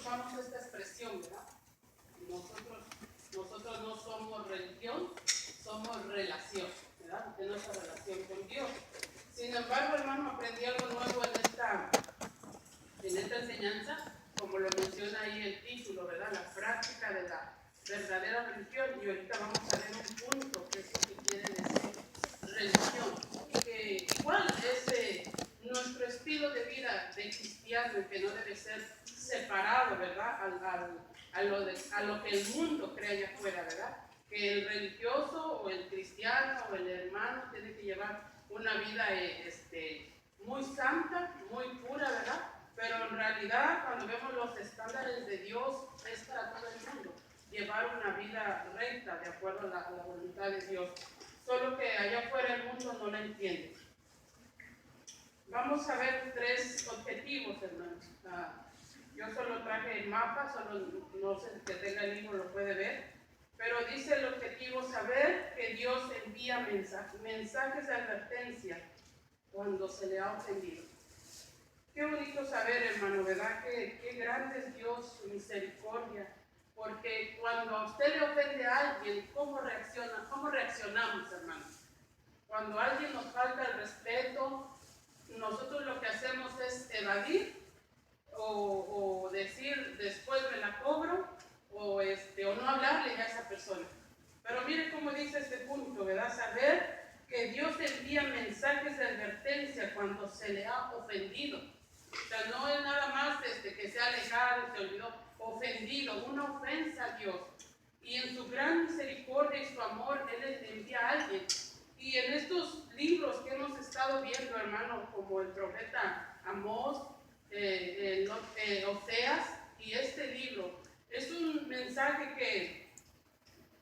usamos esta expresión, ¿verdad? Nosotros no somos religión, somos relación, ¿verdad? Es nuestra relación con Dios. Sin embargo, hermano, aprendí algo nuevo en esta enseñanza, como lo menciona ahí el título, ¿verdad? La práctica de la verdadera religión. Y ahorita vamos a ver un punto que es lo que quiere decir religión, que igual es nuestro estilo de vida de cristiano, que no debe ser separado, ¿verdad? A lo que el mundo cree allá afuera, ¿verdad? Que el religioso o el cristiano o el hermano tiene que llevar una vida muy santa, muy pura, ¿verdad? Pero en realidad, cuando vemos los estándares de Dios, es para todo el mundo llevar una vida recta de acuerdo a la voluntad de Dios. Solo que allá afuera el mundo no la entiende. Vamos a ver 3 objetivos, hermanos. Yo solo traje el mapa, solo no sé, el que tenga el libro lo puede ver. Pero dice el objetivo: saber que Dios envía mensajes de advertencia cuando se le ha ofendido. Qué bonito saber, hermano, ¿verdad? Qué grande es Dios, su misericordia. Porque cuando a usted le ofende a alguien, ¿cómo reacciona? ¿Cómo reaccionamos, hermano? Cuando alguien nos falta el respeto, nosotros lo que hacemos es evadir o decir después me la cobro o no hablarle a esa persona. Pero mire cómo dice este punto, ¿verdad? Saber que Dios envía mensajes de advertencia cuando se le ha ofendido. O sea, no es nada más que se ha alejado, se olvidó, ofendido, una ofensa a Dios. Y en su gran misericordia y su amor, Él le envía a alguien. Y en estos libros que hemos estado viendo, hermano, como el profeta Amós, Oseas y este libro, es un mensaje que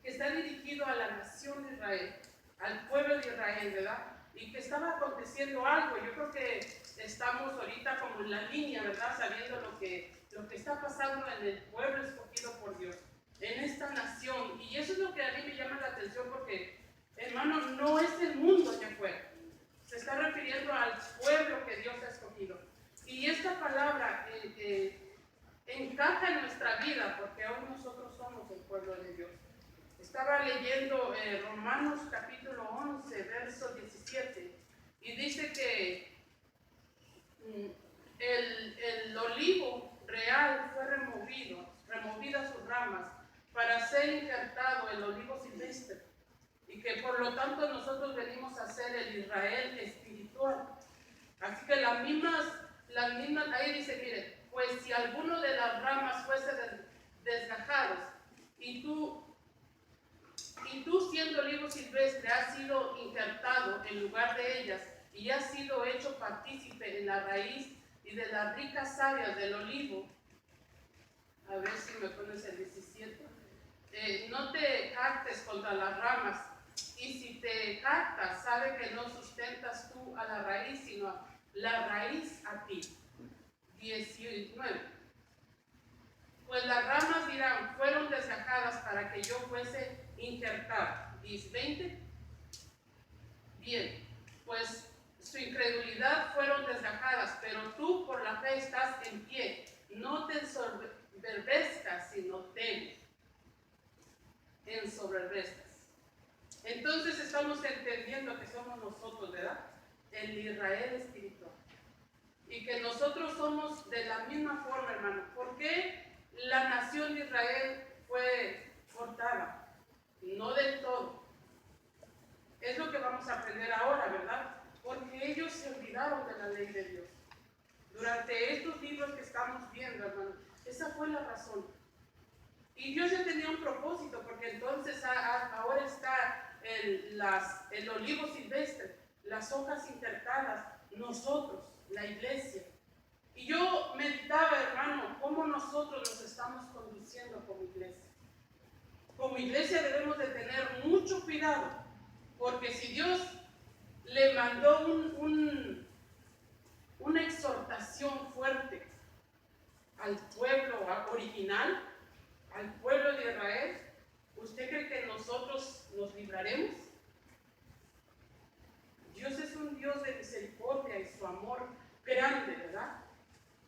está dirigido a la nación de Israel, al pueblo de Israel, ¿verdad? Y que estaba aconteciendo algo. Yo creo que estamos ahorita como en la línea, ¿verdad? Sabiendo lo que está pasando en el pueblo escogido por Dios, en esta nación. Y eso es lo que a mí me llama la atención porque, hermano, no es el mundo allá afuera. Se está refiriendo al pueblo que Dios ha escogido. Y esta palabra encaja en nuestra vida porque hoy nosotros somos el pueblo de Dios. Estaba leyendo Romanos capítulo 11, verso 17, y dice que el olivo real fue removidas sus ramas, para ser injertado el olivo silvestre, y que por lo tanto nosotros venimos a ser el Israel espiritual. Así que las mismas, ahí dice, mire, pues si alguno de las ramas fuese desgajados, y tú siendo olivo silvestre has sido injertado en lugar de ellas y has sido hecho partícipe en la raíz y de las ricas áreas del olivo. A ver si me pones el 17. No te jactes contra las ramas, y si te jactas, sabe que no sustentas tú a la raíz, sino la raíz a ti. 19. Pues las ramas dirán, fueron desgajadas para que yo fuese injertado. 20. Bien, pues su incredulidad fueron desgajadas, pero tú por la fe estás en pie. No te ensoberbezcas, sino te ensoberbezcas. Entonces estamos entendiendo que somos nosotros, ¿verdad? El Israel espiritual. Y que nosotros somos de la misma forma, hermano. ¿Por qué la nación de Israel fue cortada? No del todo. Es lo que vamos a aprender ahora, ¿verdad? Porque ellos se olvidaron de la ley de Dios. Durante estos libros que estamos viendo, hermano, esa fue la razón. Y Dios ya tenía un propósito, porque entonces ahora está el olivo silvestre, las hojas injertadas, nosotros, la iglesia. Y yo meditaba, hermano, cómo nosotros nos estamos conduciendo como iglesia. Como iglesia debemos de tener mucho cuidado, porque si Dios le mandó una exhortación fuerte al pueblo original, al pueblo de Israel, ¿usted cree que nosotros nos libraremos? Dios es un Dios de misericordia y su amor grande, ¿verdad?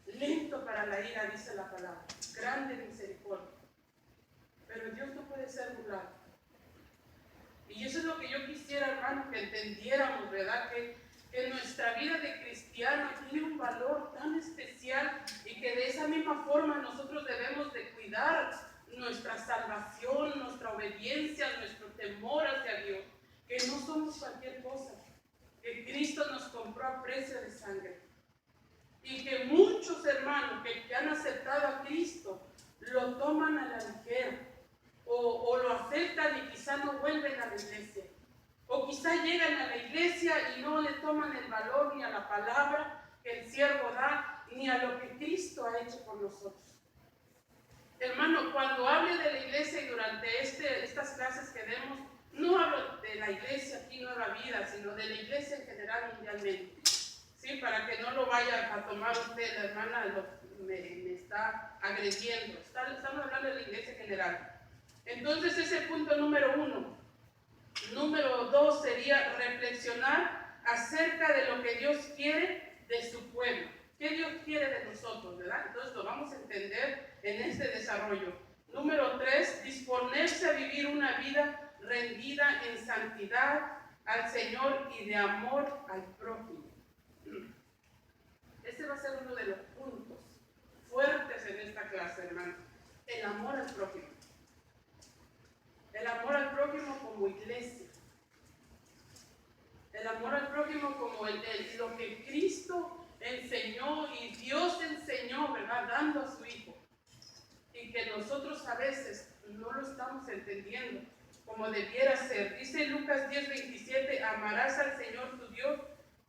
Lento para la ira, dice la palabra, grande misericordia. Pero Dios no puede ser burlado. Y eso es lo que yo quisiera, hermano, que entendiéramos, ¿verdad? Que nuestra vida de cristiano tiene un valor tan especial y que de esa misma forma nosotros debemos de cuidar nuestra salvación, nuestra obediencia, nuestro temor hacia Dios, que no somos cualquier cosa, que Cristo nos compró a precio de sangre y que muchos hermanos que han aceptado a Cristo lo toman a la ligera o lo aceptan y quizá no vuelven a la iglesia. O quizá llegan a la iglesia y no le toman el valor ni a la palabra que el siervo da, ni a lo que Cristo ha hecho por nosotros. Hermano, cuando hable de la iglesia y durante estas clases que demos, no hablo de la iglesia aquí Nueva Vida, sino de la iglesia en general mundialmente. ¿Sí? Para que no lo vaya a tomar usted, la hermana me está agrediendo. Estamos hablando de la iglesia en general. Entonces, ese es el punto número 1. Número 2 sería reflexionar acerca de lo que Dios quiere de su pueblo. ¿Qué Dios quiere de nosotros, verdad? Entonces lo vamos a entender en este desarrollo. Número 3, disponerse a vivir una vida rendida en santidad al Señor y de amor al prójimo. Este va a ser uno de los puntos fuertes en esta clase, hermano. El amor al prójimo. El amor al prójimo como iglesia. El amor al prójimo como lo que Cristo enseñó y Dios enseñó, ¿verdad? Dando a su Hijo. Y que nosotros a veces no lo estamos entendiendo como debiera ser. Dice Lucas 10:27, amarás al Señor tu Dios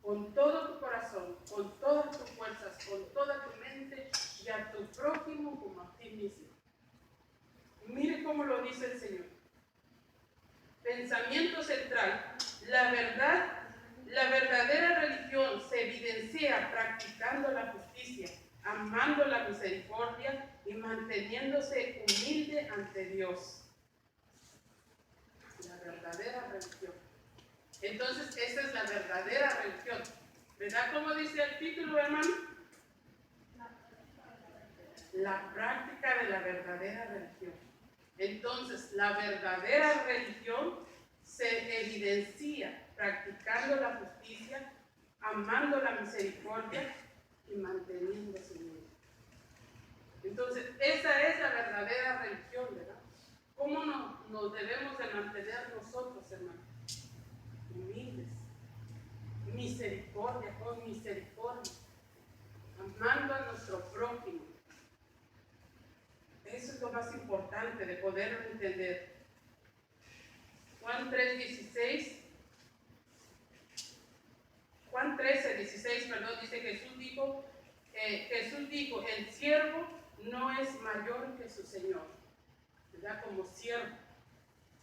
con todo tu corazón, con todas tus fuerzas, con toda tu mente y a tu prójimo como a ti mismo. Mire cómo lo dice el Señor. Pensamiento central. La verdadera religión se evidencia practicando la justicia, amando la misericordia y manteniéndose humilde ante Dios. La verdadera religión. Entonces, esa es la verdadera religión. ¿Verdad cómo dice el título, hermano? La práctica de la verdadera religión. Entonces, la verdadera religión se evidencia practicando la justicia, amando la misericordia y manteniéndose humilde. Entonces, esa es la verdadera religión, ¿verdad? ¿Cómo nos debemos de mantener nosotros, hermanos? Humildes, misericordia, con misericordia, amando a nuestro prójimo. Eso es lo más importante de poderlo entender. Juan 13:16, dice Jesús dijo, el siervo no es mayor que su Señor, ¿verdad? Como siervo.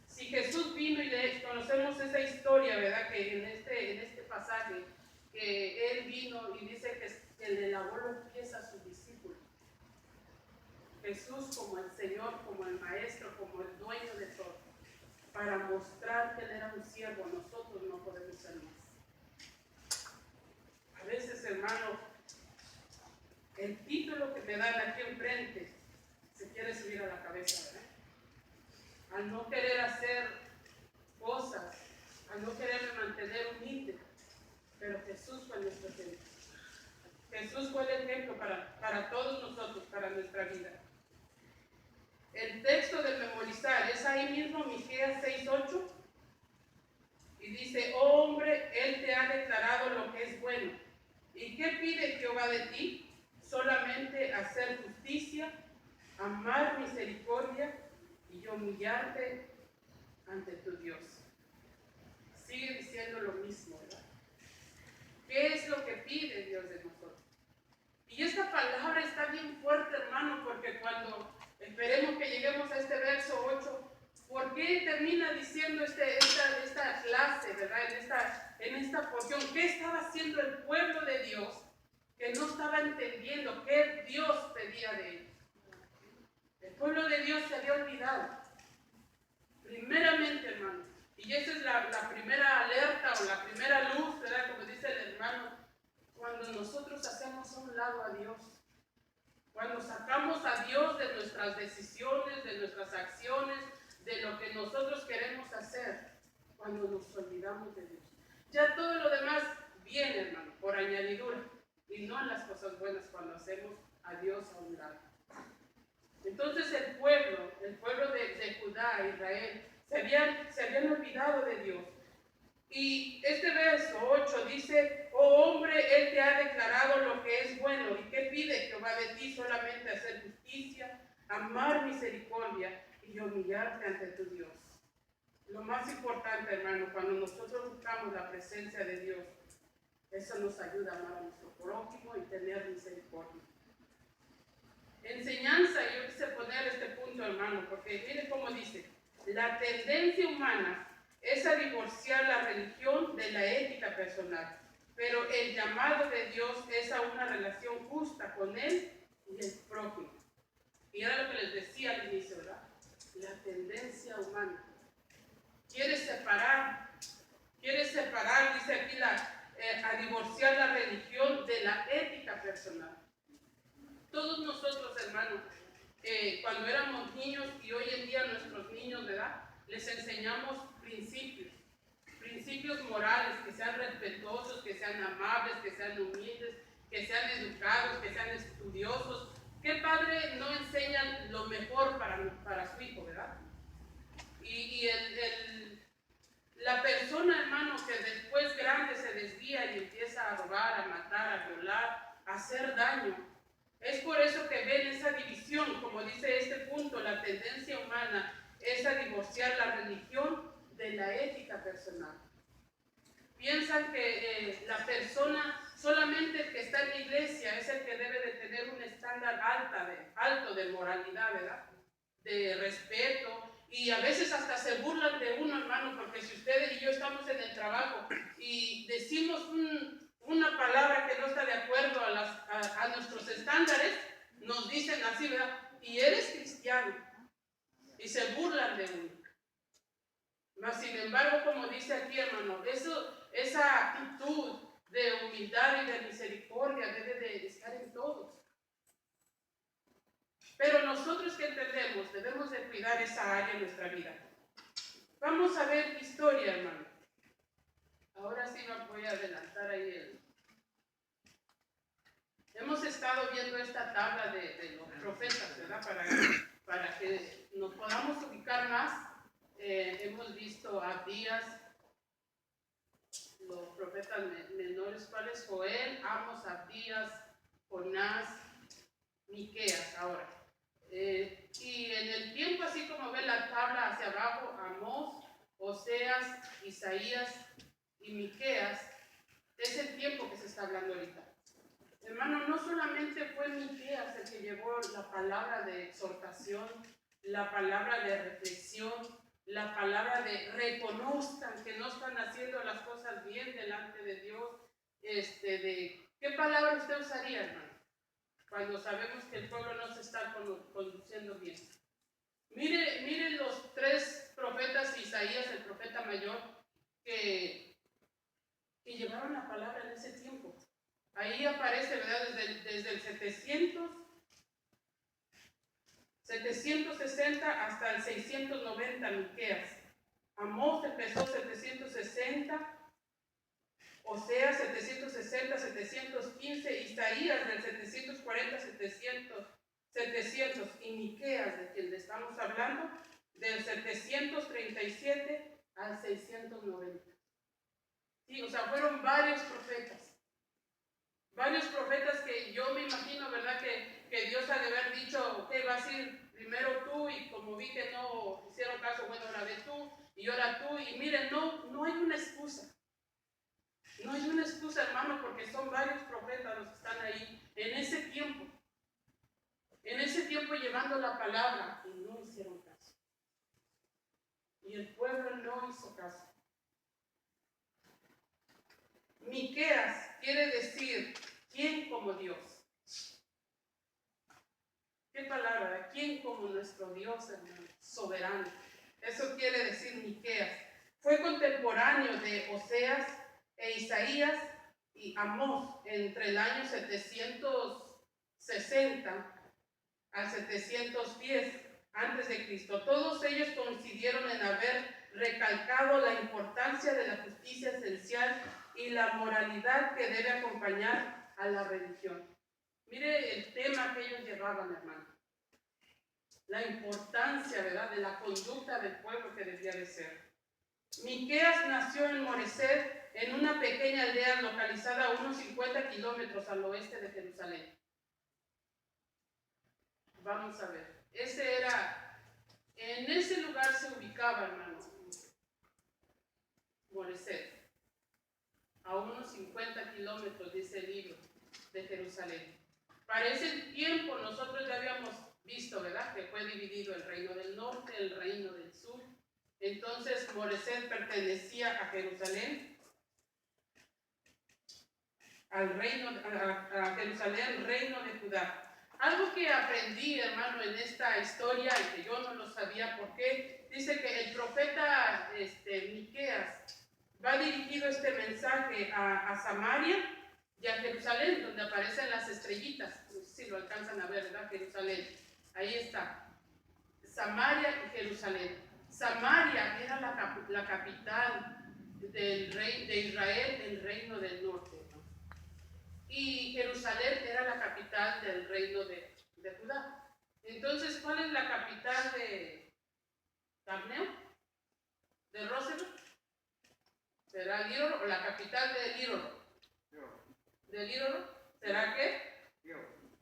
Si Jesús vino y conocemos esa historia, ¿verdad? Que en este pasaje, que Él vino y dice que le lavó los pies a sus discípulos. Jesús como el Señor, como el Maestro, como el dueño de todo. Para mostrar que Él era un siervo, nosotros no podemos ser más. A veces, hermano, el título que me dan aquí enfrente se quiere subir a la cabeza, ¿verdad? Al no querer hacer cosas, al no querer mantener humilde. Pero Jesús fue nuestro ejemplo. Jesús fue el ejemplo para todos nosotros, para nuestra vida. El texto de memorizar es ahí mismo, Miqueas 6:8, y dice, oh hombre, Él te ha declarado lo que es bueno. ¿Y qué pide Jehová de ti? Solamente hacer justicia, amar misericordia y humillarte ante tu Dios. Sigue diciendo lo mismo, ¿verdad? ¿Qué es lo que pide Dios de nosotros? Y esta palabra está bien fuerte, hermano, porque cuando esperemos que lleguemos a este verso 8, ¿por qué termina diciendo esta clase, ¿verdad? En esta porción, ¿qué estaba haciendo el pueblo de Dios que no estaba entendiendo qué Dios pedía de ellos? El pueblo de Dios se había olvidado. Primeramente, hermano, y esa es la primera alerta o la primera luz, ¿verdad? Como dice el hermano, cuando nosotros hacemos a un lado a Dios, Cuando sacamos a Dios de nuestras decisiones, de nuestras acciones, de lo que nosotros queremos hacer, cuando nos olvidamos de Dios. Ya todo lo demás viene, hermano, por añadidura, y no en las cosas buenas cuando hacemos a Dios a un lado. Entonces el pueblo de Judá, Israel, se habían olvidado de Dios. Y este verso 8 dice: oh hombre, Él te ha declarado lo que es bueno. ¿Y qué pide Jehová de ti? Solamente hacer justicia, amar misericordia y humillarte ante tu Dios. Lo más importante, hermano, cuando nosotros buscamos la presencia de Dios, eso nos ayuda a amar a nuestro prójimo y tener misericordia. Enseñanza, yo quise poner este punto, hermano, porque miren cómo dice: la tendencia humana es a divorciar la religión de la ética personal, pero el llamado de Dios es a una relación justa con Él y el prójimo. Y era lo que les decía al inicio, ¿verdad? La tendencia humana quiere separar, dice aquí, a divorciar la religión de la ética personal. Todos nosotros, hermanos, cuando éramos niños y hoy en día nuestros niños, ¿verdad?, les enseñamos principios morales, que sean respetuosos, que sean amables, que sean humildes, que sean educados, que sean estudiosos. ¿Qué padre no enseña lo mejor para su hijo, verdad? Y la persona, hermano, que después grande se desvía y empieza a robar, a matar, a violar, a hacer daño, es por eso que ven esa división, como dice este punto: la tendencia humana es a divorciar la religión de la ética personal. Piensan que la persona, solamente el que está en la iglesia, es el que debe de tener un estándar alto de moralidad, ¿verdad?, de respeto, y a veces hasta se burlan de uno, hermano, porque si ustedes y yo estamos en el trabajo y decimos una palabra que no está de acuerdo a nuestros estándares, nos dicen así, ¿verdad?, y eres cristiano, y se burlan de uno. Mas, sin embargo, como dice aquí, hermano, esa actitud de humildad y de misericordia debe de estar en todos. Pero nosotros, que entendemos, debemos de cuidar esa área en nuestra vida. Vamos a ver historia, hermano. Ahora sí me voy a adelantar ahí. Hemos estado viendo esta tabla de los profetas, ¿verdad?, para que nos podamos ubicar más. Hemos visto a Abdías, los profetas menores, ¿cuáles? Joel, Amos, Abdías, Jonás, Miqueas. Ahora, y en el tiempo, así como ve la tabla hacia abajo, Amós, Oseas, Isaías y Miqueas, es el tiempo que se está hablando ahorita. Hermano, no solamente fue Miqueas el que llevó la palabra de exhortación, la palabra de reflexión, la palabra de reconozcan que no están haciendo las cosas bien delante de Dios. ¿Qué palabra usted usaría, hermano, cuando sabemos que el pueblo no se está conduciendo bien? Mire los tres profetas, Isaías, el profeta mayor, que llevaron la palabra en ese tiempo. Ahí aparece, ¿verdad?, desde el 760 hasta el 690, Miqueas. Amós empezó 760, Oseas 760, 715, Isaías del 740, 700, y Miqueas, de quien le estamos hablando, del 737 al 690. Sí, o sea, fueron varios profetas que yo me imagino, ¿verdad?, que Dios ha de haber dicho: ok, vas a ir primero tú, y como vi que no hicieron caso, bueno, ahora ve tú, y ahora tú, y miren, no hay una excusa. No hay una excusa, hermano, porque son varios profetas los que están ahí en ese tiempo llevando la palabra, y no hicieron caso. Y el pueblo no hizo caso. Miqueas quiere decir: ¿quién como Dios? ¿Qué palabra? ¿Quién como nuestro Dios, hermano? Soberano. Eso quiere decir Miqueas. Fue contemporáneo de Oseas e Isaías y Amós entre el año 760 al 710 antes de Cristo. Todos ellos coincidieron en haber recalcado la importancia de la justicia esencial y la moralidad que debe acompañar a la religión. Mire el tema que ellos llevaban, hermano. La importancia, ¿verdad?, de la conducta del pueblo que debía de ser. Miqueas nació en Moreset, en una pequeña aldea localizada a unos 50 kilómetros al oeste de Jerusalén. Vamos a ver. En ese lugar se ubicaba, hermano, Moreset, a unos 50 kilómetros, dice el libro, de Jerusalén. Para ese tiempo nosotros ya habíamos visto, ¿verdad?, que fue dividido el reino del norte, el reino del sur. Entonces Moreset pertenecía a Jerusalén, a Jerusalén, reino de Judá. Algo que aprendí, hermano, en esta historia, y que yo no lo sabía por qué, dice que el profeta Miqueas va dirigido este mensaje a Samaria y a Jerusalén, donde aparecen las estrellitas. No sé si lo alcanzan a ver, ¿verdad? Jerusalén. Ahí está. Samaria y Jerusalén. Samaria era la capital del rey de Israel, el reino del norte, ¿no? Y Jerusalén era la capital del reino de Judá. Entonces, ¿cuál es la capital de Carneo? ¿De Rósero? ¿Será Líroro? ¿O la capital de Líroro? ¿De Líroro? ¿Será qué?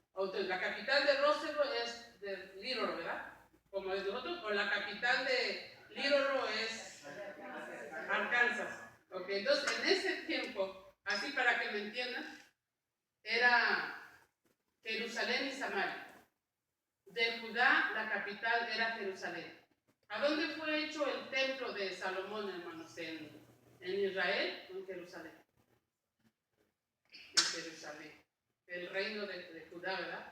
Entonces, la capital de Rósero es de Líroro, ¿verdad? Como es de nosotros, o la capital de Líroro es Arkansas. Ok, entonces en ese tiempo, así para que me entiendan, era Jerusalén y Samaria. De Judá, la capital era Jerusalén. ¿A dónde fue hecho el templo de Salomón, hermanos? ¿En Israel o en Jerusalén? En Jerusalén. El reino de Judá, ¿verdad?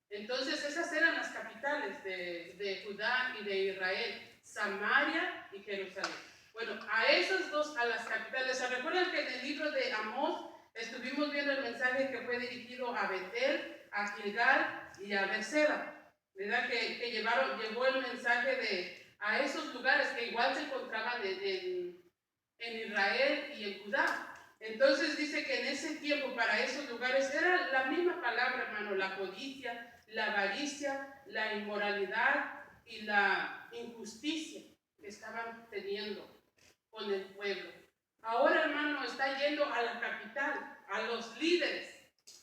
Entonces esas eran las capitales de Judá y de Israel, Samaria y Jerusalén. Bueno, a esas dos, a las capitales, ¿se recuerdan que en el libro de Amós estuvimos viendo el mensaje que fue dirigido a Betel, a Gilgal y a Berseba? ¿Verdad? Que llevó el mensaje a esos lugares que igual se encontraban en Israel y en Judá. Entonces dice que en ese tiempo para esos lugares era la misma palabra, hermano, la codicia, la avaricia, la inmoralidad y la injusticia que estaban teniendo con el pueblo. Ahora, hermano, está yendo a la capital, a los líderes,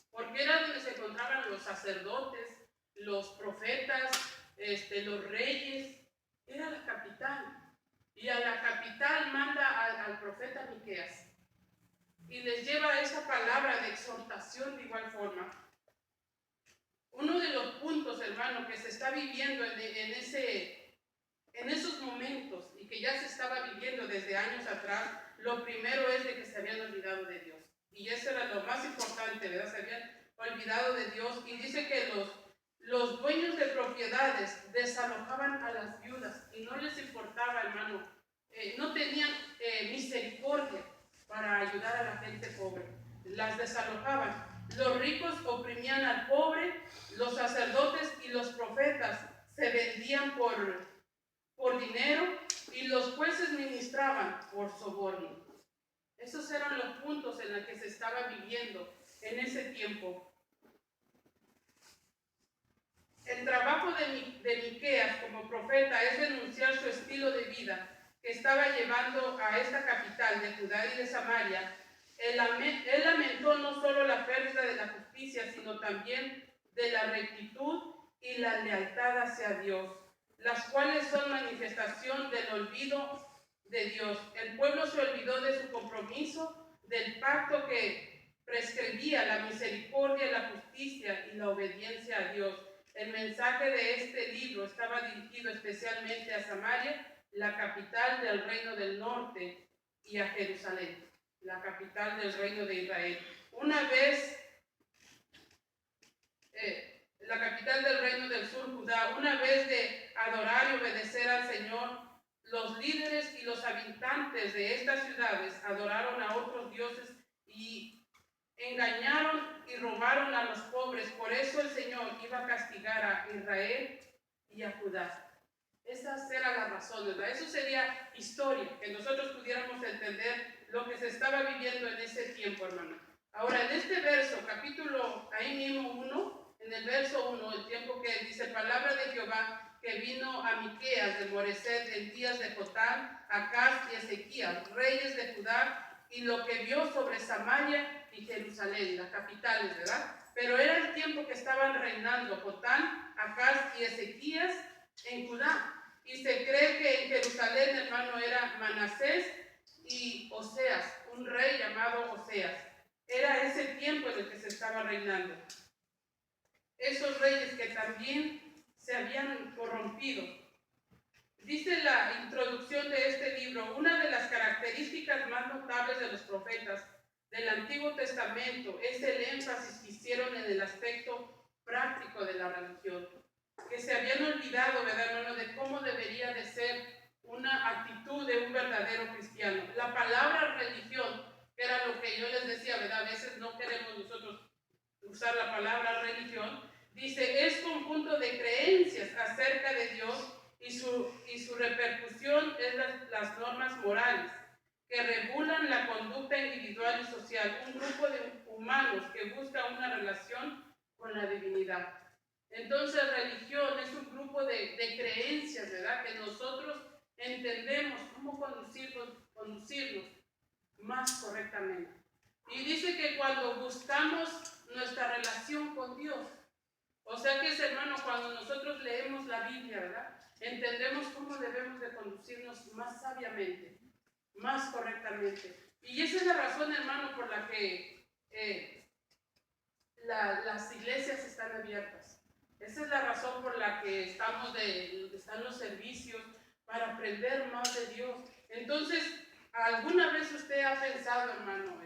porque era donde se encontraban los sacerdotes, los profetas, los reyes. Era la capital. Y a la capital manda al profeta Miqueas y les lleva esa palabra de exhortación de igual forma. Uno de los puntos, hermano, que se está viviendo en esos momentos y que ya se estaba viviendo desde años atrás, lo primero es de que se habían olvidado de Dios. Y eso era lo más importante, ¿verdad? Se habían olvidado de Dios. Y dice que los dueños de propiedades desalojaban a las viudas y no les importaba, hermano, no tenían misericordia para ayudar a la gente pobre. Las desalojaban. Los ricos oprimían al pobre, los sacerdotes y los profetas se vendían por dinero y los jueces ministraban por soborno. Esos eran los puntos en los que se estaba viviendo en ese tiempo. El trabajo de Miqueas como profeta es denunciar su estilo de vida que estaba llevando a esta capital de Judá y de Samaria. Él lamentó no solo la pérdida de la justicia, sino también de la rectitud y la lealtad hacia Dios, las cuales son manifestación del olvido de Dios. El pueblo se olvidó de su compromiso, del pacto que prescribía la misericordia, la justicia y la obediencia a Dios. El mensaje de este libro estaba dirigido especialmente a Samaria, la capital del reino del norte, y a Jerusalén, la capital del reino de Israel. Una vez, la capital del reino del sur, Judá, una vez de adorar y obedecer al Señor, los líderes y los habitantes de estas ciudades adoraron a otros dioses y engañaron y robaron a los pobres. Por eso el Señor iba a castigar a Israel y a Judá. Esa era la razón, ¿verdad? Eso sería historia, que nosotros pudiéramos entender lo que se estaba viviendo en ese tiempo, hermano. Ahora, en este verso, capítulo, ahí mismo 1, en el verso 1, el tiempo que dice, palabra de Jehová, que vino a Miqueas de Moreset en días de Jotán, Acaz y Ezequías, reyes de Judá, y lo que vio sobre Samaria y Jerusalén, las capitales, ¿verdad? Pero era el tiempo que estaban reinando Jotán, Acaz y Ezequías en Judá. Y se cree que en Jerusalén, hermano, era Manasés y Oseas, un rey llamado Oseas. Era ese tiempo en el que se estaba reinando. Esos reyes que también se habían corrompido. Dice la introducción de este libro, una de las características más notables de los profetas del Antiguo Testamento es el énfasis que hicieron en el aspecto práctico de la religión, que se habían olvidado, ¿verdad, hermano?, de cómo debería de ser una actitud de un verdadero cristiano. La palabra religión, que era lo que yo les decía, ¿verdad? A veces no queremos nosotros usar la palabra religión. Dice, es conjunto de creencias acerca de Dios y su repercusión es las normas morales que regulan la conducta individual y social, un grupo de humanos que busca una relación con la divinidad. Entonces, religión es un grupo de creencias, ¿verdad? Que nosotros entendemos cómo conducirnos más correctamente. Y dice que cuando buscamos nuestra relación con Dios, o sea que es, hermano, cuando nosotros leemos la Biblia, ¿verdad? Entendemos cómo debemos de conducirnos más sabiamente, más correctamente. Y esa es la razón, hermano, por la que las iglesias están abiertas. Esa es la razón por la que están los servicios, para aprender más de Dios. Entonces, ¿alguna vez usted ha pensado, hermano,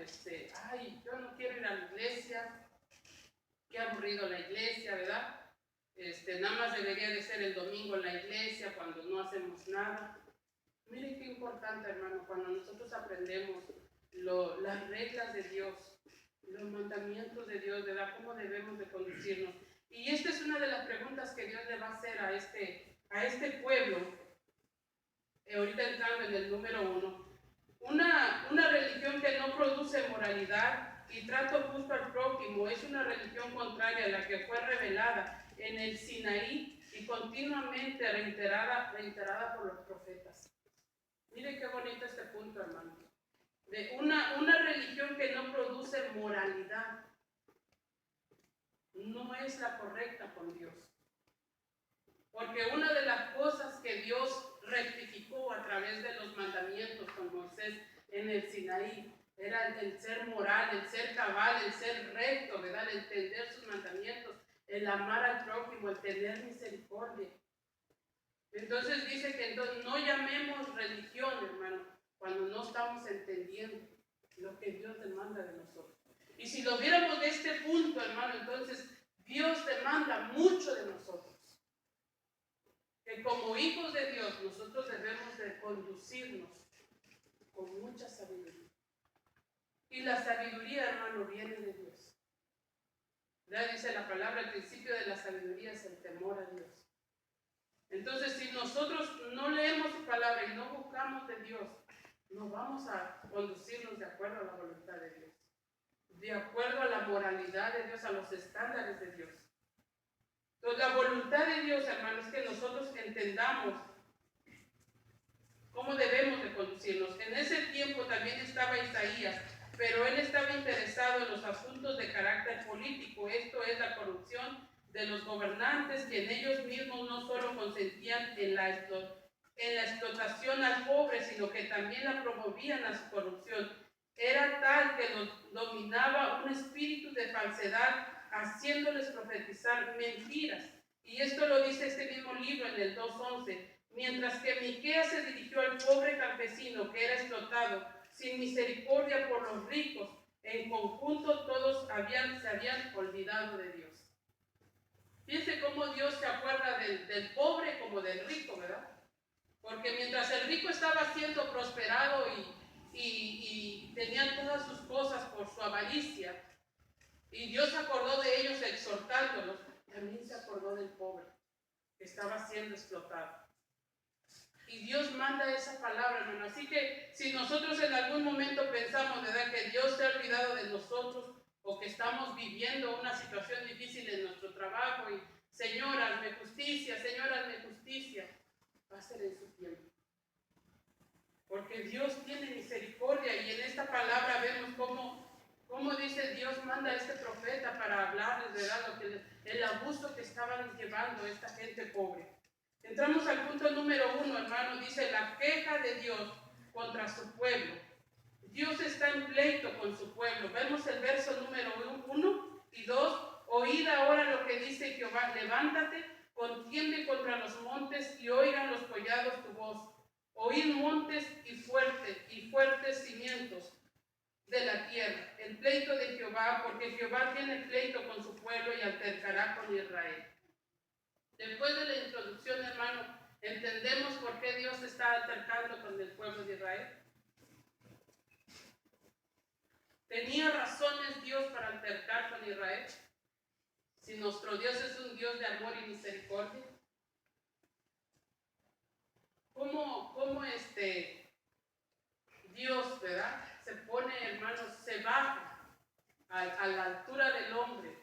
ay, yo no quiero ir a la iglesia, qué aburrido la iglesia, ¿verdad? Nada más debería de ser el domingo en la iglesia cuando no hacemos nada. Mire qué importante, hermano, cuando nosotros aprendemos las reglas de Dios, los mandamientos de Dios, ¿verdad? Cómo debemos de conducirnos. Y esta es una de las preguntas que Dios le va a hacer a este pueblo, ahorita entrando en el número 1. Una religión que no produce moralidad y trato justo al prójimo es una religión contraria a la que fue revelada en el Sinaí y continuamente reiterada por los profetas. Mire qué bonito este punto, hermano. De una religión que no produce moralidad no es la correcta con Dios. Porque una de las cosas que Dios rectificó a través de los mandamientos con Moisés en el Sinaí era el ser moral, el ser cabal, el ser recto, ¿verdad? El entender sus mandamientos, el amar al prójimo, el tener misericordia. Entonces dice que entonces no llamemos religión, hermano, cuando no estamos entendiendo lo que Dios demanda de nosotros. Y si lo viéramos de este punto, hermano, entonces Dios demanda mucho de nosotros. Que como hijos de Dios nosotros debemos de conducirnos con mucha sabiduría. Y la sabiduría, hermano, viene de Dios. Ya dice la palabra, el principio de la sabiduría es el temor a Dios. Entonces, si nosotros no leemos su palabra y no buscamos de Dios, no vamos a conducirnos de acuerdo a la voluntad de Dios, de acuerdo a la moralidad de Dios, a los estándares de Dios. Entonces, la voluntad de Dios, hermanos, es que nosotros entendamos cómo debemos de conducirnos. En ese tiempo también estaba Isaías, pero él estaba interesado en los asuntos de carácter político, esto es la corrupción de los gobernantes, que en ellos mismos no solo consentían en la explotación al pobre, sino que también la promovían a su corrupción. Era tal que los dominaba un espíritu de falsedad, haciéndoles profetizar mentiras. Y esto lo dice este mismo libro en el 2:11. Mientras que Miqueas se dirigió al pobre campesino que era explotado, sin misericordia por los ricos, en conjunto todos se habían olvidado de Dios. Fíjense cómo Dios se acuerda del pobre como del rico, ¿verdad? Porque mientras el rico estaba siendo prosperado y tenía todas sus cosas por su avaricia, y Dios se acordó de ellos exhortándolos, también se acordó del pobre que estaba siendo explotado. Y Dios manda esa palabra, hermano. Así que si nosotros en algún momento pensamos, ¿verdad?, que Dios se ha olvidado de nosotros o que estamos viviendo una situación difícil en nuestro trabajo y Señor, hazme justicia, va a ser en su tiempo. Porque Dios tiene misericordia y en esta palabra vemos cómo dice Dios manda a este profeta para hablarles, ¿verdad?, el abuso que estaban llevando esta gente pobre. Entramos al punto número 1, hermano. Dice la queja de Dios contra su pueblo. Dios está en pleito con su pueblo. Vemos el verso número 1 y 2. Oíd ahora lo que dice Jehová, levántate, contiende contra los montes y oigan los collados tu voz. Oíd montes y fuertes cimientos de la tierra, el pleito de Jehová, porque Jehová tiene pleito con su pueblo y altercará con Israel. Después de la introducción, hermano, ¿entendemos por qué Dios está altercando con el pueblo de Israel? ¿Tenía razones Dios para altercar con Israel? Si nuestro Dios es un Dios de amor y misericordia. ¿Cómo Dios, ¿verdad?, se pone, hermanos, se baja a la altura del hombre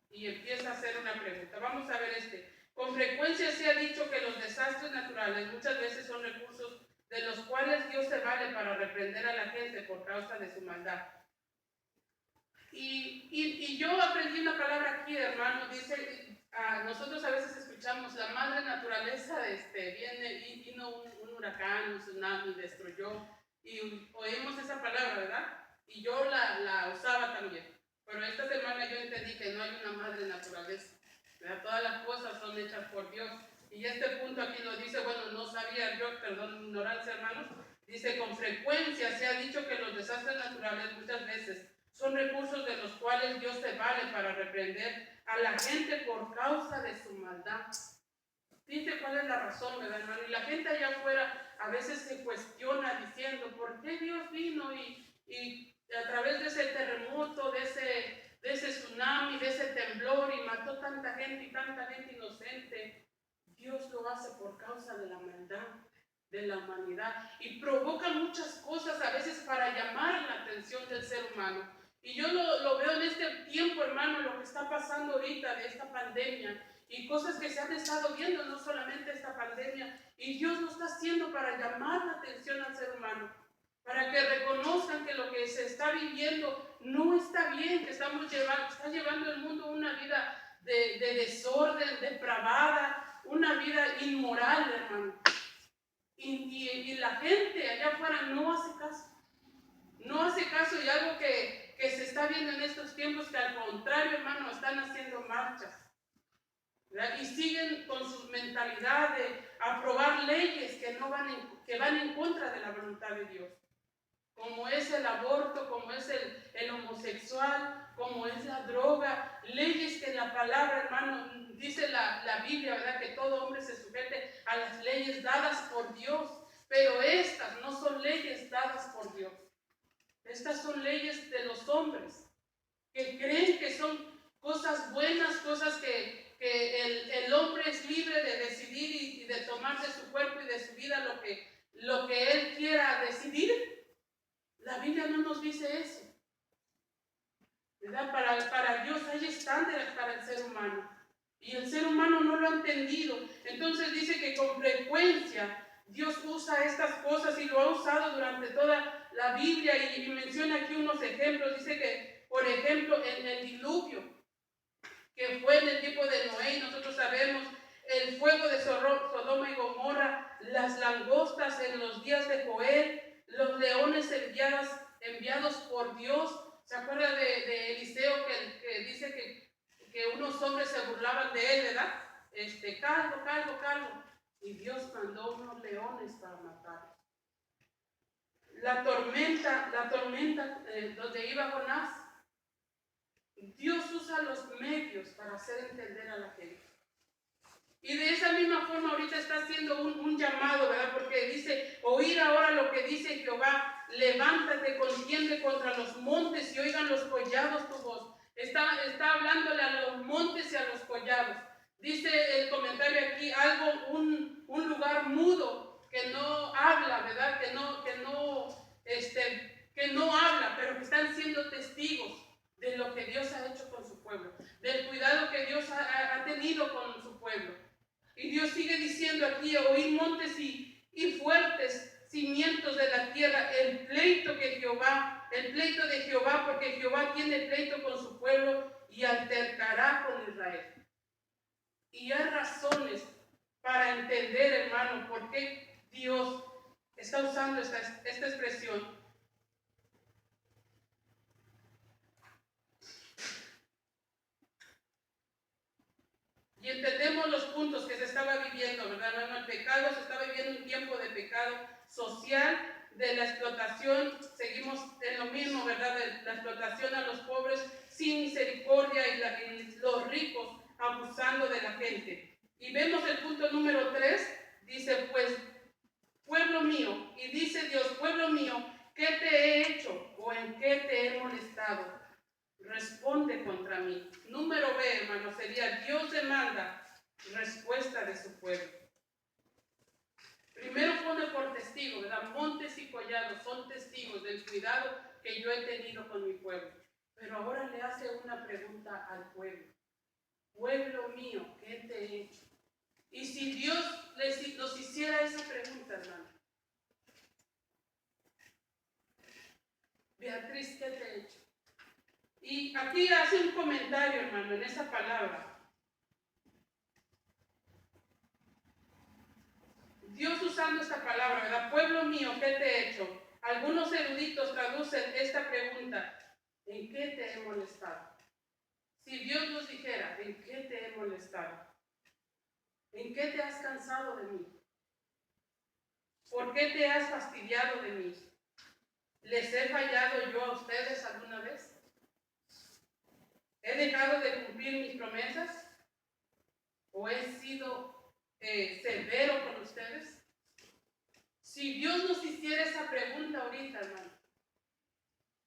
y empieza a hacer una pregunta? Vamos a ver Con frecuencia se ha dicho que los desastres naturales muchas veces son recursos de los cuales Dios se vale para reprender a la gente por causa de su maldad. Y yo aprendí una palabra aquí, hermano. Dice, nosotros a veces escuchamos la madre naturaleza, vino un huracán, un tsunami, destruyó, y oímos esa palabra, ¿verdad? Y yo la usaba también. Pero esta semana yo entendí que no hay una madre naturaleza, ¿verdad? Todas las cosas son hechas por Dios. Y este punto aquí lo dice, bueno, no sabía yo, perdón, ignorancia, hermanos. Dice, con frecuencia se ha dicho que los desastres naturales muchas veces son recursos de los cuales Dios se vale para reprender a la gente por causa de su maldad. Dice cuál es la razón, ¿verdad, hermano? Y la gente allá afuera a veces se cuestiona diciendo, ¿por qué Dios vino y a través de ese terremoto, de ese tsunami, de ese temblor y mató tanta gente y tanta gente inocente? Dios lo hace por causa de la maldad de la humanidad y provoca muchas cosas a veces para llamar la atención del ser humano. Y yo lo veo en este tiempo, hermano, lo que está pasando ahorita de esta pandemia y cosas que se han estado viendo, no solamente esta pandemia, y Dios lo está haciendo para llamar la atención al ser humano, para que reconozcan que lo que se está viviendo no está bien, que está llevando el mundo una vida de desorden, depravada, una vida inmoral, hermano. Y la gente allá afuera no hace caso. No hace caso, y algo que se está viendo en estos tiempos, que al contrario, hermano, están haciendo marchas, ¿verdad? Y siguen con su mentalidad de aprobar leyes que van en contra de la voluntad de Dios. Como es el aborto, como es el homosexual, como es la droga, leyes que la palabra, hermano, dice la Biblia, ¿verdad?, que todo hombre se sujete a las leyes dadas por Dios, pero estas no son leyes dadas por Dios. Estas son leyes de los hombres, que creen que son cosas buenas, cosas que el hombre es libre de decidir y de tomar de su cuerpo y de su vida lo que él quiera decidir. La Biblia no nos dice eso, ¿verdad? Para Dios hay estándares para el ser humano y el ser humano no lo ha entendido. Entonces dice que con frecuencia Dios usa estas cosas y lo ha usado durante toda la Biblia y menciona aquí unos ejemplos. Dice que, por ejemplo, en el diluvio, que fue en el tiempo de Noé, y nosotros sabemos el fuego de Sodoma y Gomorra, las langostas en los días de Joel, los leones enviados por Dios. ¿Se acuerda de Eliseo que dice que unos hombres se burlaban de él, ¿verdad? Calvo. Y Dios mandó unos leones para matarlos. La tormenta donde iba Jonás, Dios usa los medios para hacer entender a la gente. Y de esa misma forma ahorita está haciendo un llamado, ¿verdad? Porque dice, oír ahora lo que dice Jehová, levántate, contiende contra los montes y oigan los collados tu voz. Está hablándole a los montes y a los collados. Dice el comentario aquí, un lugar mudo que no habla, ¿verdad? Que no habla, pero que están siendo testigos de lo que Dios ha hecho con su pueblo, del cuidado que Dios ha tenido con su pueblo. Y Dios sigue diciendo aquí, oíd montes y fuertes cimientos de la tierra, el pleito de Jehová, porque Jehová tiene pleito con su pueblo y altercará con Israel. Y hay razones para entender, hermano, por qué Dios está usando esta expresión. Y entendemos los puntos que se estaba viviendo, ¿verdad, hermano? El pecado, se estaba viviendo un tiempo de pecado social, de la explotación, seguimos en lo mismo, ¿verdad? De la explotación a los pobres sin misericordia y los ricos abusando de la gente. Y vemos el punto número 3, dice, pues, pueblo mío, y dice Dios, pueblo mío, ¿qué te he hecho o en qué te he molestado? Responde contra mí. Número B, hermano, sería Dios demanda respuesta de su pueblo. Primero pone por testigo, ¿verdad? Montes y collados son testigos del cuidado que yo he tenido con mi pueblo. Pero ahora le hace una pregunta al pueblo. Pueblo mío, ¿qué te he hecho? Y si Dios nos hiciera esa pregunta, hermano. Beatriz, ¿qué te he hecho? Y aquí hace un comentario, hermano, en esa palabra. Dios usando esta palabra, ¿verdad? Pueblo mío, ¿qué te he hecho? Algunos eruditos traducen esta pregunta, ¿en qué te he molestado? Si Dios nos dijera, ¿en qué te he molestado? ¿En qué te has cansado de mí? ¿Por qué te has fastidiado de mí? ¿Les he fallado yo a ustedes alguna vez? ¿He dejado de cumplir mis promesas? ¿O he sido severo con ustedes? Si Dios nos hiciera esa pregunta ahorita, hermano.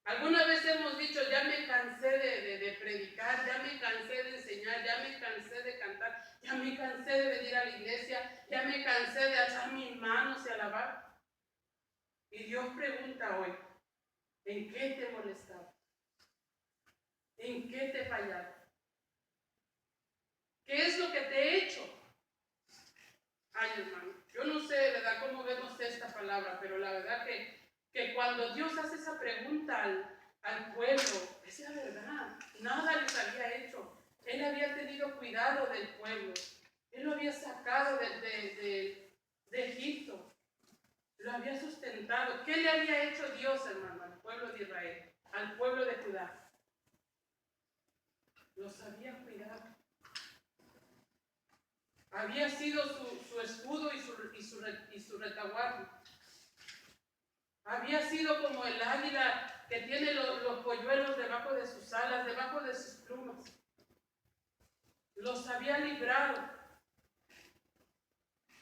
Alguna vez hemos dicho, ya me cansé de predicar, ya me cansé de enseñar, ya me cansé de cantar, ya me cansé de venir a la iglesia, ya me cansé de alzar mis manos y alabar. Y Dios pregunta hoy, ¿en qué te he molestado? ¿En qué te he fallado? ¿Qué es lo que te he hecho? Ay, hermano, yo no sé, ¿verdad?, cómo vemos esta palabra, pero la verdad que cuando Dios hace esa pregunta al pueblo, es la verdad, nada les había hecho. Él había tenido cuidado del pueblo, Él lo había sacado de Egipto, lo había sustentado. ¿Qué le había hecho Dios, hermano, al pueblo de Israel, al pueblo de Judá? Los había cuidado. Había sido su escudo y su retaguardia. Había sido como el águila que tiene los polluelos debajo de sus alas, debajo de sus plumas. Los había librado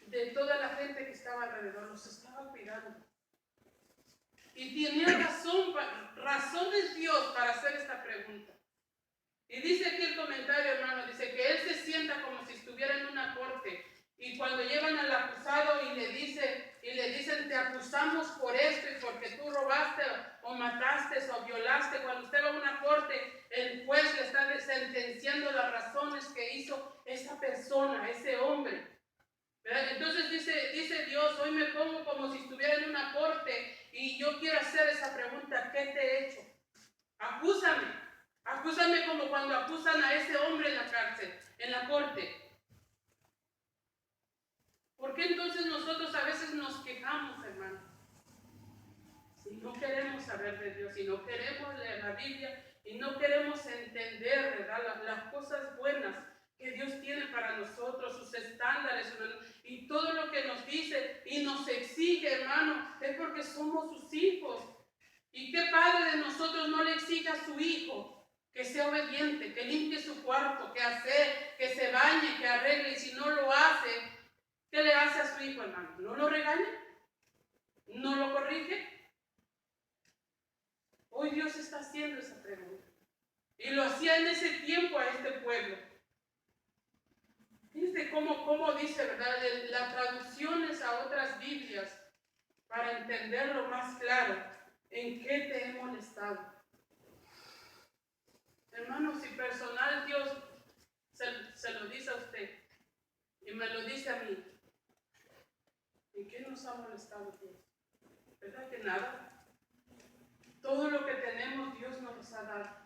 de toda la gente que estaba alrededor, los estaba cuidando. Y tenía razones Dios para hacer esta pregunta. Y dice aquí el comentario, hermano, dice que él se sienta como si estuviera en una corte. Y cuando llevan al acusado y le dicen, te acusamos por esto y porque tú robaste o mataste o violaste, cuando usted va a una corte, el juez le está sentenciando las razones que hizo esa persona, ese hombre. ¿Verdad? Entonces dice Dios, hoy me pongo como si estuviera en una corte y yo quiero hacer esa pregunta, ¿qué te he hecho? Acúsame. Acúsame como cuando acusan a ese hombre en la cárcel, en la corte. ¿Por qué entonces nosotros a veces nos quejamos, hermano? Si no queremos saber de Dios, si no queremos leer la Biblia y no queremos entender, ¿verdad?, las cosas buenas que Dios tiene para nosotros, sus estándares, y todo lo que nos dice y nos exige, hermano, es porque somos sus hijos. ¿Y qué padre de nosotros no le exige a su hijo que sea obediente, que limpie su cuarto, que se bañe, que arregle? Y si no lo hace, ¿qué le hace a su hijo, hermano? ¿No lo regaña? ¿No lo corrige? Hoy Dios está haciendo esa pregunta. Y lo hacía en ese tiempo a este pueblo. Fíjense cómo dice, ¿verdad? Las traducciones a otras Biblias para entenderlo más claro. ¿En qué te he molestado? Hermano, si personal Dios se lo dice a usted y me lo dice a mí, ¿en qué nos ha molestado Dios? ¿Verdad que nada? Todo lo que tenemos Dios nos los ha dado.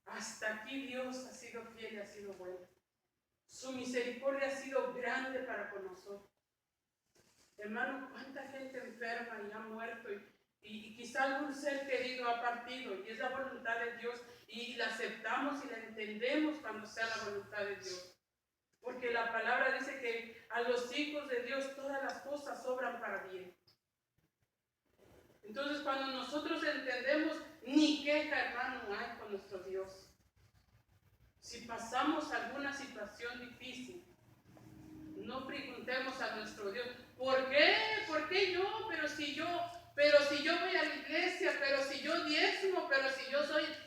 Hasta aquí Dios ha sido fiel y ha sido bueno. Su misericordia ha sido grande para con nosotros. Hermano, cuánta gente enferma y ha muerto y quizá algún ser querido ha partido y es la voluntad de Dios y la aceptamos y la entendemos cuando sea la voluntad de Dios. Porque la palabra dice que a los hijos de Dios todas las cosas obran para bien. Entonces cuando nosotros entendemos, ni queja, hermano, hay con nuestro Dios. Si pasamos alguna situación difícil, no preguntemos a nuestro Dios, ¿por qué? ¿Por qué yo? Pero si yo voy a la iglesia, pero si yo diezmo, pero si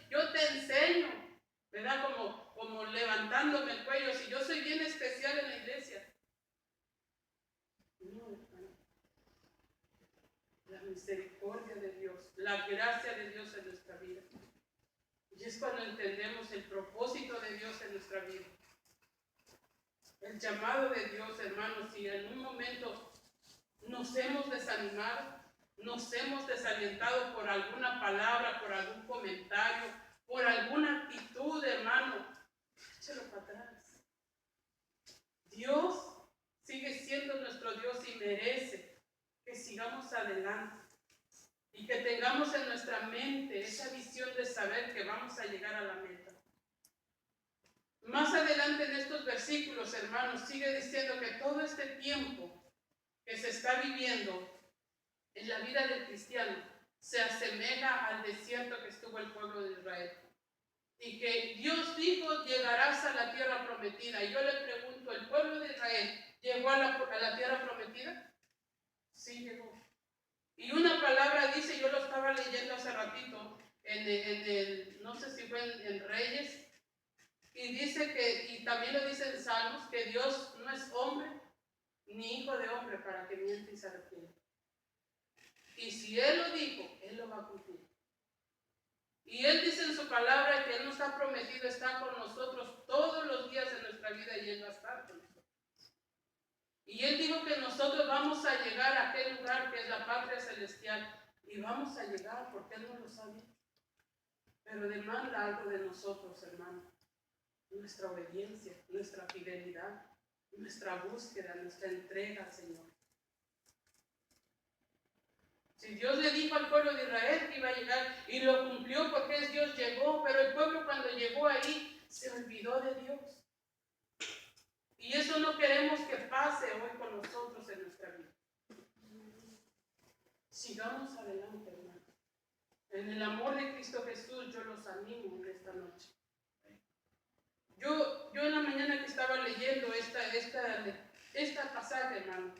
yo te enseño, ¿verdad? Como levantándome el cuello, si yo soy bien especial en la iglesia. No, hermano. La misericordia de Dios, la gracia de Dios en nuestra vida. Y es cuando entendemos el propósito de Dios en nuestra vida. El llamado de Dios, hermanos, si en un momento nos hemos desanimado, nos hemos desalentado por alguna palabra, por algún comentario, por alguna actitud, hermano, échalo para atrás. Dios sigue siendo nuestro Dios y merece que sigamos adelante y que tengamos en nuestra mente esa visión de saber que vamos a llegar a la meta. Más adelante en estos versículos, hermanos, sigue diciendo que todo este tiempo que se está viviendo en la vida del cristiano se asemeja al desierto que estuvo el pueblo de Israel. Y que Dios dijo, llegarás a la tierra prometida. Y yo le pregunto, ¿el pueblo de Israel llegó a la tierra prometida? Sí, llegó. Y una palabra dice, yo lo estaba leyendo hace ratito, no sé si fue en Reyes, y dice que, y también lo dice en Salmos, que Dios no es hombre ni hijo de hombre para que miente y se arrepienta. Y si Él lo dijo, Él lo va a cumplir. Y Él dice en su palabra que Él nos ha prometido estar con nosotros todos los días de nuestra vida y Él va a estar con nosotros. Y Él dijo que nosotros vamos a llegar a aquel lugar que es la patria celestial. Y vamos a llegar porque Él no lo sabe. Pero demanda algo de nosotros, hermano. Nuestra obediencia, nuestra fidelidad, nuestra búsqueda, nuestra entrega al Señor. Si Dios le dijo al pueblo de Israel que iba a llegar y lo cumplió porque Dios llegó, pero el pueblo cuando llegó ahí se olvidó de Dios. Y eso no queremos que pase hoy con nosotros en nuestra vida. Sigamos adelante, hermano. En el amor de Cristo Jesús yo los animo en esta noche. Yo en la mañana que estaba leyendo esta pasaje, hermano,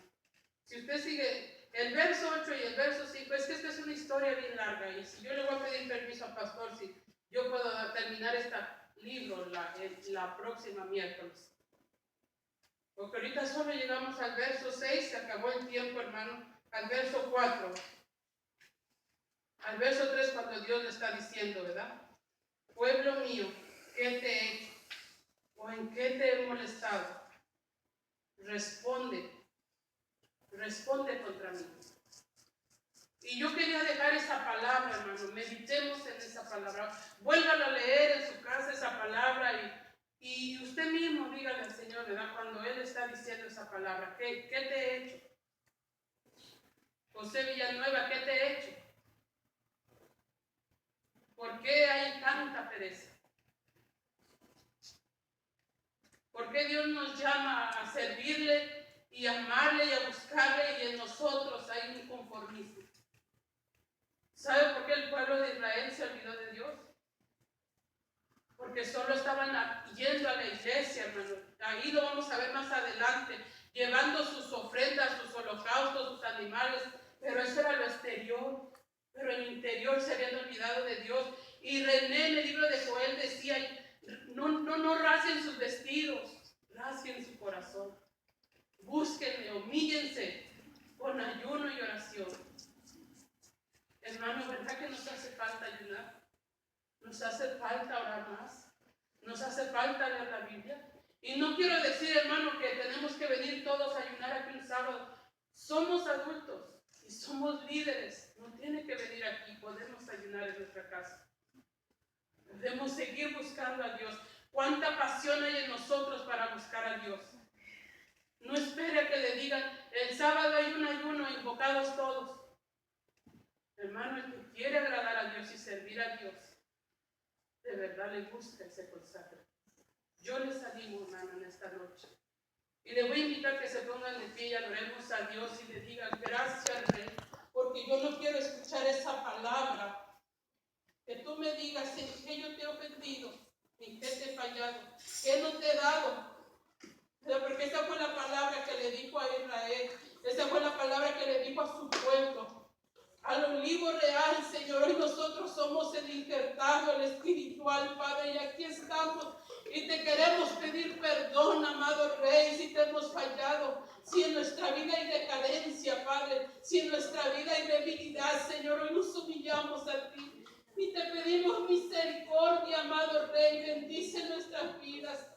si usted sigue el verso 8 y el verso 5, es que esta es una historia bien larga y si yo le voy a pedir permiso al pastor, si yo puedo terminar este libro la próxima miércoles. Porque ahorita solo llegamos al verso 6, se acabó el tiempo, hermano, al verso 4. Al verso 3 cuando Dios le está diciendo, ¿verdad? Pueblo mío, ¿qué te he hecho? ¿O en qué te he molestado? Responde contra mí. Y yo quería dejar esa palabra, hermano, meditemos en esa palabra. Vuélvalo a leer en su casa esa palabra y usted mismo dígale al Señor, ¿verdad? Cuando Él está diciendo esa palabra, ¿qué te he hecho? José Villanueva, ¿qué te he hecho? ¿Por qué hay tanta pereza? ¿Por qué Dios nos llama a servirle y a amarle y a buscarle y en nosotros hay un conformismo? ¿Sabe por qué el pueblo de Israel se olvidó de Dios? Porque solo estaban yendo a la iglesia, hermano. Ahí lo vamos a ver más adelante, llevando sus ofrendas, sus holocaustos, sus animales, pero eso era lo exterior. Pero en el interior se habían olvidado de Dios. Y René en el libro de humíllense con ayuno y oración. Hermano, ¿verdad que nos hace falta ayunar? Nos hace falta orar más. Nos hace falta leer la Biblia. Y no quiero decir, hermano, que tenemos que venir todos a ayunar aquí un sábado. Somos adultos y somos líderes. No tiene que venir aquí. Podemos ayunar en nuestra casa. Debemos seguir buscando a Dios. ¿Cuánta pasión hay en nosotros para buscar a Dios? No espere a que le digan, el sábado hay un ayuno, invocados todos. Hermano, el que quiere agradar a Dios y servir a Dios, de verdad le busca y se consagra. Yo les animo, hermano, en esta noche. Y le voy a invitar que se pongan de pie y adoremos a Dios y le digan, gracias, Rey, porque yo no quiero escuchar esa palabra. Que tú me digas en qué yo te he ofendido, en qué te he fallado, qué no te he dado. Pero porque esa fue la palabra que le dijo a Israel, esa fue la palabra que le dijo a su pueblo. Al olivo real, Señor, hoy nosotros somos el injertado, el espiritual, Padre, y aquí estamos y te queremos pedir perdón, amado Rey, si te hemos fallado, si en nuestra vida hay decadencia, Padre, si en nuestra vida hay debilidad, Señor, hoy nos humillamos a ti y te pedimos misericordia, amado Rey, bendice nuestras vidas.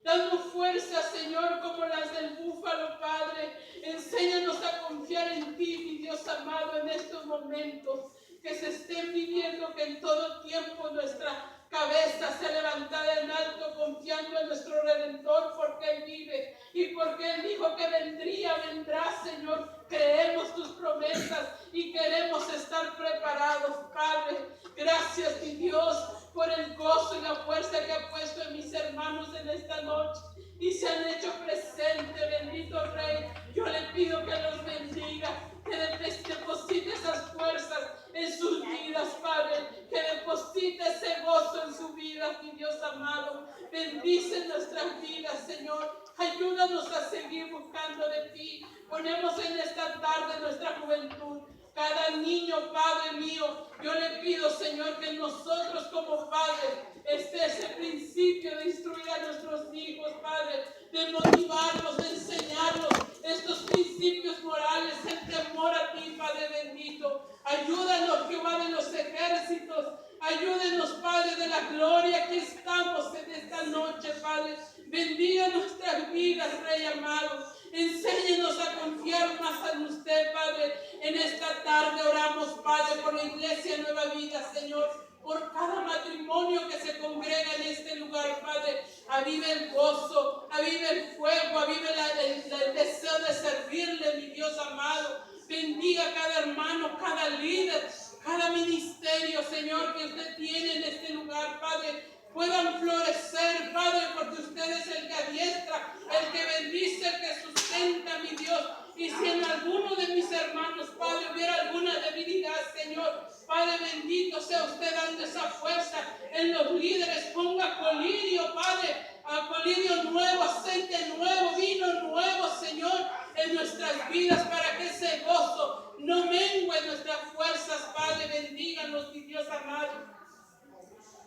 Danos fuerza, Señor, como las del búfalo, Padre. Enséñanos a confiar en ti, mi Dios amado, en estos momentos que se estén viviendo, que en todo tiempo nuestra cabeza sea levantada en alto, confiando en nuestro Redentor, porque Él vive y porque Él dijo que vendrá, Señor. Creemos tus promesas y queremos estar preparados, Padre. Gracias, mi Dios, por el gozo y la fuerza que ha puesto en mis hermanos en esta noche y se han hecho presente, bendito Rey. Yo le pido que los bendiga, que deposite esas fuerzas en sus vidas, Padre, que deposite ese gozo en su vida, mi Dios amado. Bendice nuestras vidas, Señor. Ayúdanos a seguir buscando de ti. Ponemos en esta tarde nuestra juventud. Cada niño, Padre mío, yo le pido, Señor, que nosotros como padres esté ese principio de instruir a nuestros hijos, Padre, de motivarlos, de enseñarlos estos principios morales, el temor a ti, Padre bendito. Ayúdanos, Jehová de los ejércitos. Ayúdenos, Padre de la gloria, que estamos en esta noche, Padre. Bendiga nuestras vidas, Rey amado. Enséñenos a confiar más en usted, Padre. En esta tarde oramos, Padre, por la Iglesia Nueva Vida, Señor. Por cada matrimonio que se congrega en este lugar, Padre. Avive el gozo, avive el fuego, avive el deseo de servirle, mi Dios amado. Bendiga a cada hermano, cada líder, cada ministerio, Señor, que usted tiene en este lugar, Padre. Puedan florecer, Padre, porque usted es el que adiestra, el que bendice, el que sustenta, mi Dios. Y si en alguno de mis hermanos, Padre, hubiera alguna debilidad, Señor, Padre bendito, sea usted dando esa fuerza en los líderes. Ponga colirio, Padre, a colirio nuevo, aceite nuevo, vino nuevo, Señor, en nuestras vidas, para que ese gozo no mengue nuestras fuerzas, Padre. Bendíganos, mi Dios amado.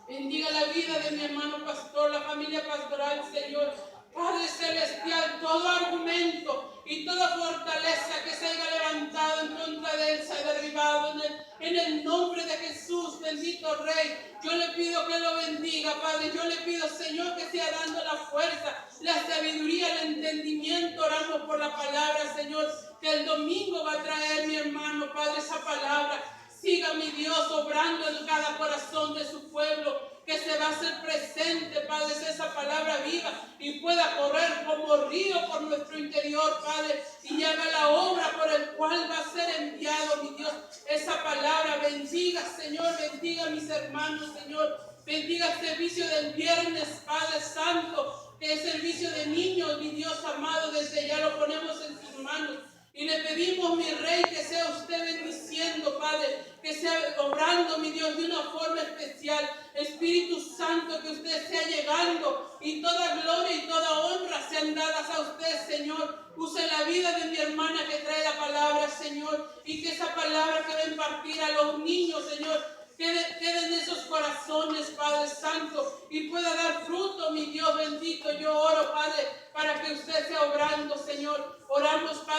Bendiga la vida de mi hermano pastor, la familia pastoral, Señor. Padre celestial, todo argumento y toda fortaleza que se haya levantado en contra de él, se ha derribado en el nombre de Jesús, bendito Rey. Yo le pido que lo bendiga, Padre. Yo le pido, Señor, que sea dando la fuerza, la sabiduría, el entendimiento. Oramos por la palabra, Señor, que el domingo va a traer mi hermano, Padre, esa palabra. Siga, mi Dios, obrando en cada corazón de su pueblo, que se va a hacer presente, Padre, esa palabra viva y pueda correr como río por nuestro interior, Padre, y haga la obra por el cual va a ser enviado, mi Dios. Esa palabra bendiga, Señor, bendiga a mis hermanos, Señor. Bendiga el servicio del viernes, Padre Santo, que es servicio de niños, mi Dios amado, desde ya lo ponemos en sus manos. Y le pedimos, mi Rey, que sea usted bendiciendo, Padre, que sea obrando, mi Dios, de una forma especial. Espíritu Santo, que usted sea llegando y toda gloria y toda honra sean dadas a usted, Señor. Use la vida de mi hermana que trae la palabra, Señor, y que esa palabra que va a impartir a los niños, Señor, quede en esos corazones, Padre Santo, y pueda dar fruto, mi Dios bendito. Yo oro, Padre, para que usted sea obrando, Señor. Oramos, Padre.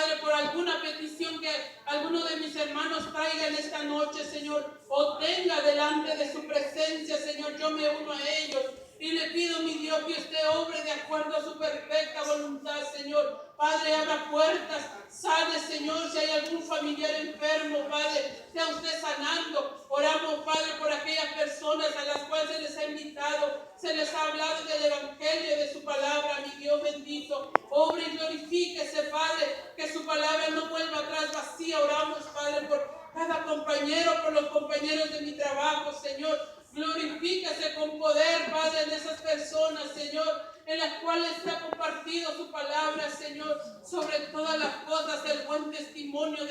alguna petición que alguno de mis hermanos traiga en esta noche, Señor, o tenga delante de su presencia, Señor, yo me uno a ellos. Y le pido, mi Dios, que usted obre de acuerdo a su perfecta voluntad, Señor. Padre, abra puertas, sane, Señor, si hay algún familiar enfermo, Padre, sea usted sanando. Oramos, Padre, por aquellas personas a las cuales se les ha invitado, se les ha hablado del Evangelio, de su palabra, mi Dios bendito. Obre y glorifíquese, Padre, que su palabra no vuelva atrás vacía. Oramos, Padre, por cada compañero, por los compañeros de mi trabajo, Señor. Glorifícase con poder, Padre, en esas personas, Señor, en las cuales se ha compartido su palabra, Señor, sobre todas las cosas, el buen testimonio de